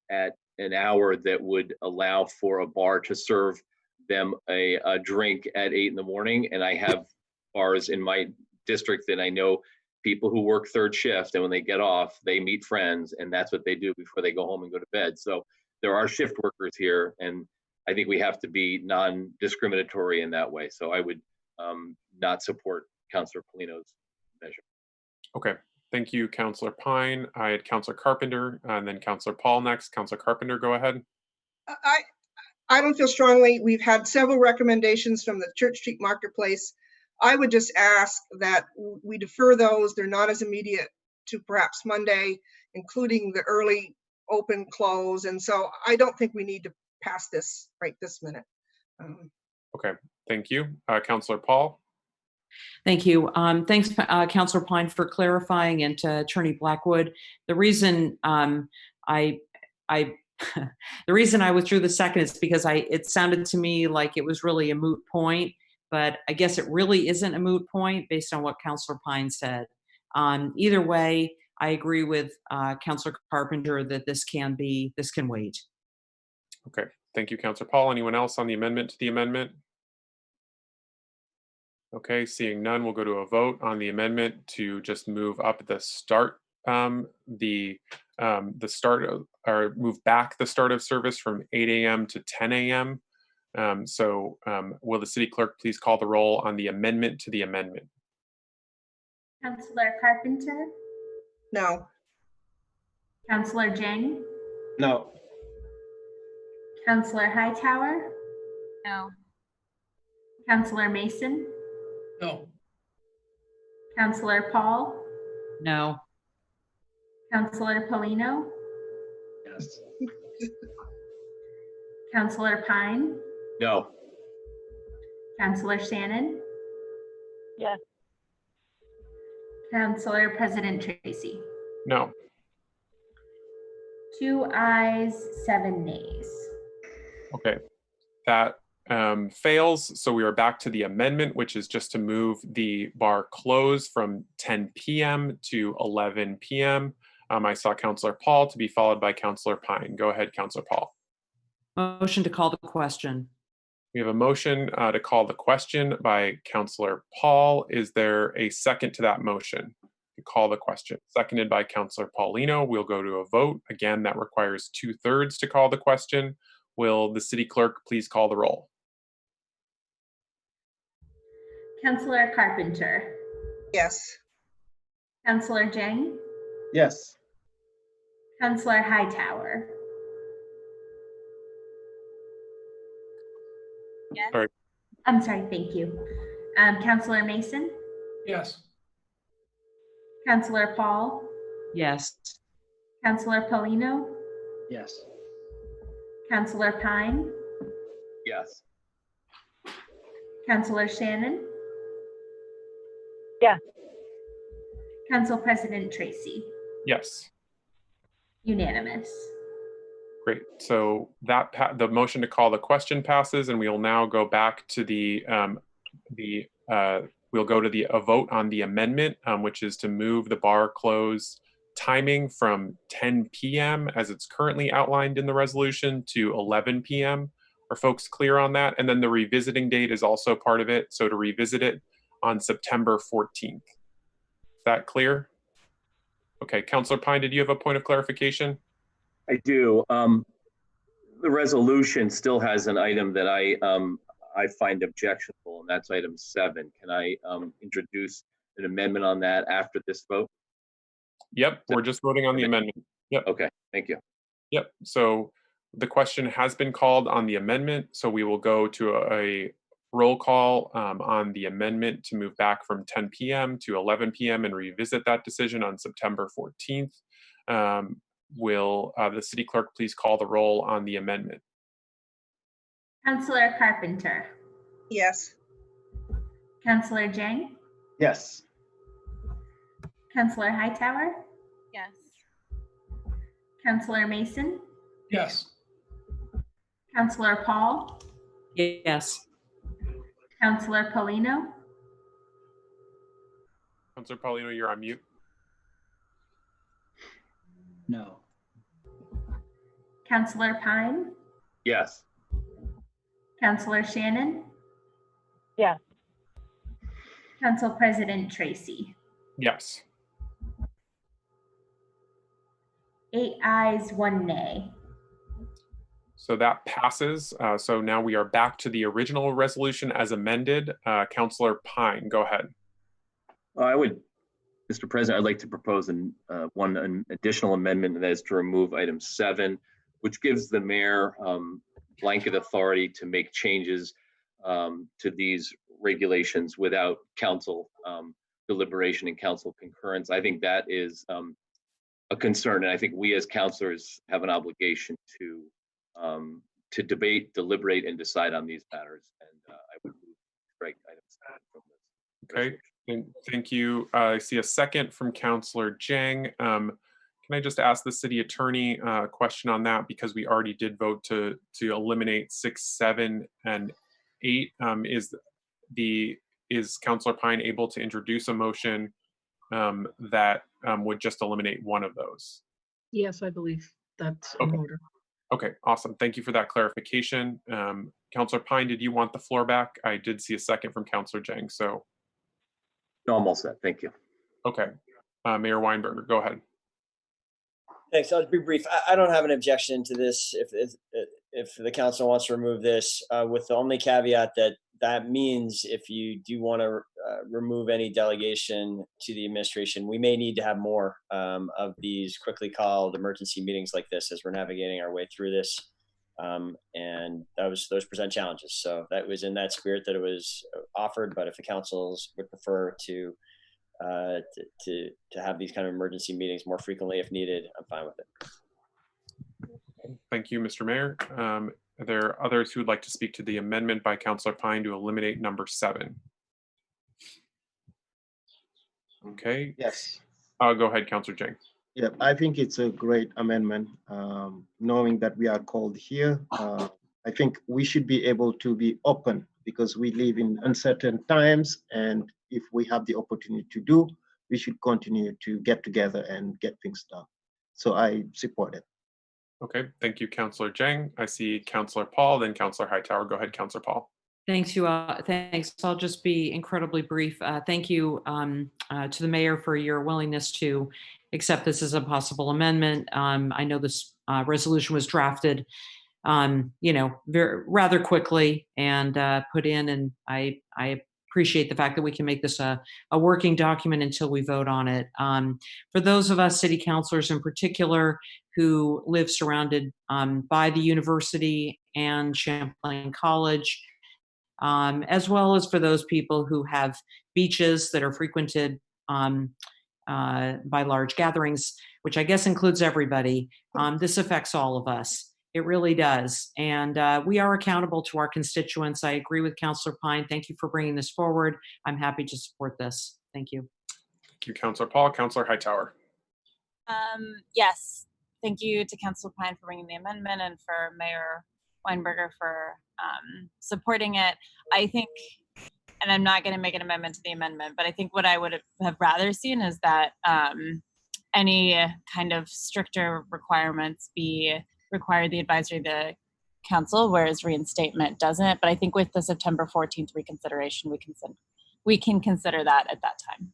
at an hour that would allow for a bar to serve them a drink at 8 in the morning. And I have bars in my district that I know people who work third shift, and when they get off, they meet friends, and that's what they do before they go home and go to bed. So there are shift workers here, and I think we have to be non-discriminatory in that way. So I would not support Councilor Polino's measure. Okay, thank you, Councilor Pine. I had Councilor Carpenter and then Councilor Paul next. Councilor Carpenter, go ahead. I don't feel strongly. We've had several recommendations from the Church Street Marketplace. I would just ask that we defer those. They're not as immediate to perhaps Monday, including the early open close. And so I don't think we need to pass this right this minute. Okay, thank you. Councilor Paul. Thank you. Thanks, Councilor Pine, for clarifying, and to Attorney Blackwood. The reason the reason I withdrew the second is because it sounded to me like it was really a moot point, but I guess it really isn't a moot point based on what Councilor Pine said. Either way, I agree with Councilor Carpenter that this can wait. Okay, thank you, Councilor Paul. Anyone else on the amendment to the amendment? Okay, seeing none, we'll go to a vote on the amendment to just move up the start, the start of, or move back the start of service from 8 a.m. to 10 a.m. Will the city clerk please call the roll on the amendment to the amendment? Councilor Carpenter? No. Councilor Jang? No. Councilor Hightower? No. Councilor Mason? No. Councilor Paul? No. Councilor Polino? Yes. Councilor Pine? No. Councilor Shannon? Yes. Councilor President Tracy? No. 2 ayes, 7 nays. Okay, that fails. So we are back to the amendment, which is just to move the bar close from 10 p.m. to 11 p.m. I saw Councilor Paul to be followed by Councilor Pine. Go ahead, Councilor Paul. Motion to call the question. We have a motion to call the question by Councilor Paul. Is there a second to that motion to call the question? Seconded by Councilor Paulino. We'll go to a vote. Again, that requires 2/3 to call the question. Will the city clerk please call the roll? Councilor Carpenter? Yes. Councilor Jang? Yes. Councilor Hightower? Yes. Sorry. I'm sorry, thank you. Councilor Mason? Yes. Councilor Paul? Yes. Councilor Polino? Yes. Councilor Pine? Yes. Councilor Shannon? Yes. Council President Tracy? Yes. Unanimous. Great. So that the motion to call the question passes, and we will now go back to we'll go to a vote on the amendment, which is to move the bar close timing from 10 p.m. as it's currently outlined in the resolution to 11 p.m. Are folks clear on that? And then the revisiting date is also part of it. So to revisit it on September 14th. Is that clear? Okay, Councilor Pine, did you have a point of clarification? I do. The resolution still has an item that I find objectionable, and that's item 7. Can I introduce an amendment on that after this vote? Yep, we're just voting on the amendment. Yep. Okay, thank you. Yep, so the question has been called on the amendment, so we will go to a roll call on the amendment to move back from 10 p.m. to 11 p.m. and revisit that decision on September 14th. Will the city clerk please call the roll on the amendment? Councilor Carpenter? Yes. Councilor Jang? Yes. Councilor Hightower? Yes. Councilor Mason? Yes. Councilor Paul? Yes. Councilor Polino? Councilor Paulino, you're on mute. No. Councilor Pine? Yes. Councilor Shannon? Yes. Council President Tracy? Yes. 8 ayes, 1 nay. So that passes. So now we are back to the original resolution as amended. Councillor Pine, go ahead. I would, Mr. President, I'd like to propose an additional amendment, and that is to remove item 7, which gives the mayor blanket authority to make changes to these regulations without council deliberation and council concurrence. I think that is a concern, and I think we as councilors have an obligation to debate, deliberate, and decide on these matters. And I would move strike item 7 from this. Okay. Thank you. I see a second from Councillor Jang. Can I just ask the city attorney a question on that, because we already did vote to eliminate 6, 7, and 8. Is Councillor Pine able to introduce a motion that would just eliminate one of those? Yes, I believe that's in order. Okay, awesome. Thank you for that clarification. Councillor Pine, did you want the floor back? I did see a second from Councillor Jang. So. No, I'm all set. Thank you. Okay. Mayor Weinberger, go ahead. Thanks. I'll be brief. I don't have an objection to this if the council wants to remove this, with the only caveat that means if you do want to remove any delegation to the administration, we may need to have more of these quickly called emergency meetings like this as we're navigating our way through this. And those present challenges. So that was in that spirit that it was offered. But if the councils would prefer to have these kind of emergency meetings more frequently if needed, I'm fine with it. Thank you, Mr. Mayor. Are there others who would like to speak to the amendment by Councillor Pine to eliminate number 7? Okay. Yes. Go ahead, Councillor Jang. Yeah, I think it's a great amendment. Knowing that we are called here, I think we should be able to be open because we live in uncertain times, and if we have the opportunity to do, we should continue to get together and get things done. So I support it. Okay, thank you, Councillor Jang. I see Councillor Paul, then Councillor Hightower. Go ahead, Councillor Paul. Thanks, thanks. I'll just be incredibly brief. Thank you to the mayor for your willingness to accept this as a possible amendment. I know this resolution was drafted, rather quickly and put in, and I appreciate the fact that we can make this a working document until we vote on it. For those of us city councilors in particular who live surrounded by the university and Champlain College, as well as for those people who have beaches that are frequented by large gatherings, which I guess includes everybody. This affects all of us. It really does. And we are accountable to our constituents. I agree with Councillor Pine. Thank you for bringing this forward. I'm happy to support this. Thank you. Thank you, Councillor Paul. Councillor Hightower. Yes. Thank you to Councillor Pine for bringing the amendment and for Mayor Weinberger for supporting it. I think, and I'm not going to make an amendment to the amendment, but I think what I would have rather seen is that any kind of stricter requirements be required the advisory of the council, whereas reinstatement doesn't. But I think with the September 14th reconsideration, we can consider that at that time.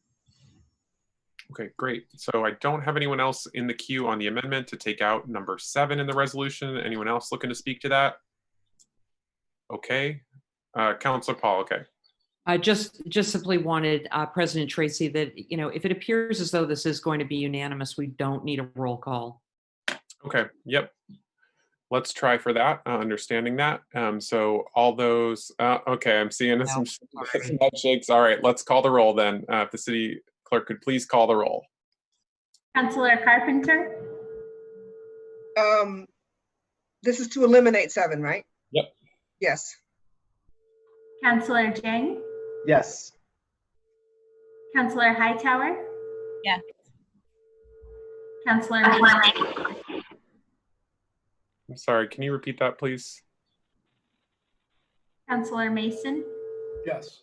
Okay, great. So I don't have anyone else in the queue on the amendment to take out number 7 in the resolution. Anyone else looking to speak to that? Okay, Councillor Paul. Okay. I just simply wanted President Tracy that, if it appears as though this is going to be unanimous, we don't need a roll call. Okay. Yep. Let's try for that. Understanding that. So all those. Okay, I'm seeing some head shakes. All right, let's call the roll then. If the city clerk could please call the roll. Councillor Carpenter. This is to eliminate 7, right? Yep. Yes. Councillor Jang. Yes. Councillor Hightower. Yeah. Councillor Mason. I'm sorry, can you repeat that, please? Councillor Mason. Yes.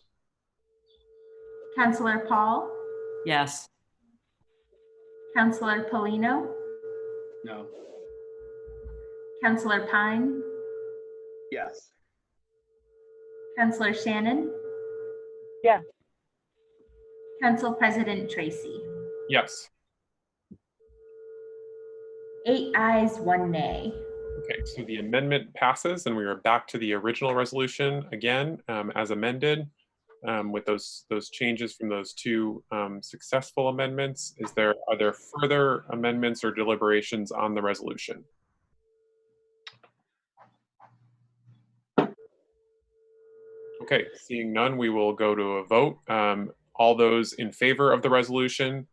Councillor Paul. Yes. Councillor Polino. No. Councillor Pine. Yes. Councillor Shannon. Yes. Council President Tracy. Yes. 8 ayes, 1 nay. Okay, so the amendment passes and we are back to the original resolution again, as amended, with those changes from those two successful amendments. Are there further amendments or deliberations on the resolution? Okay, seeing none, we will go to a vote. All those in favor of the resolution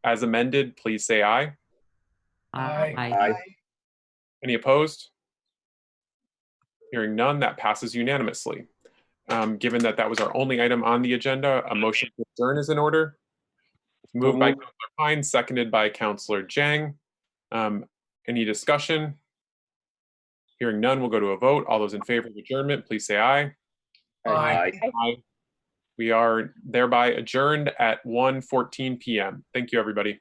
as amended, please say aye. Aye. Any opposed? Hearing none, that passes unanimously. Given that that was our only item on the agenda, a motion to adjourn is in order. Moved by Councilor Pine, seconded by Councilor Jang. Any discussion? Hearing none, we'll go to a vote. All those in favor of adjournment, please say aye. Aye. Aye. We are thereby adjourned at 1:14 p.m. Thank you, everybody.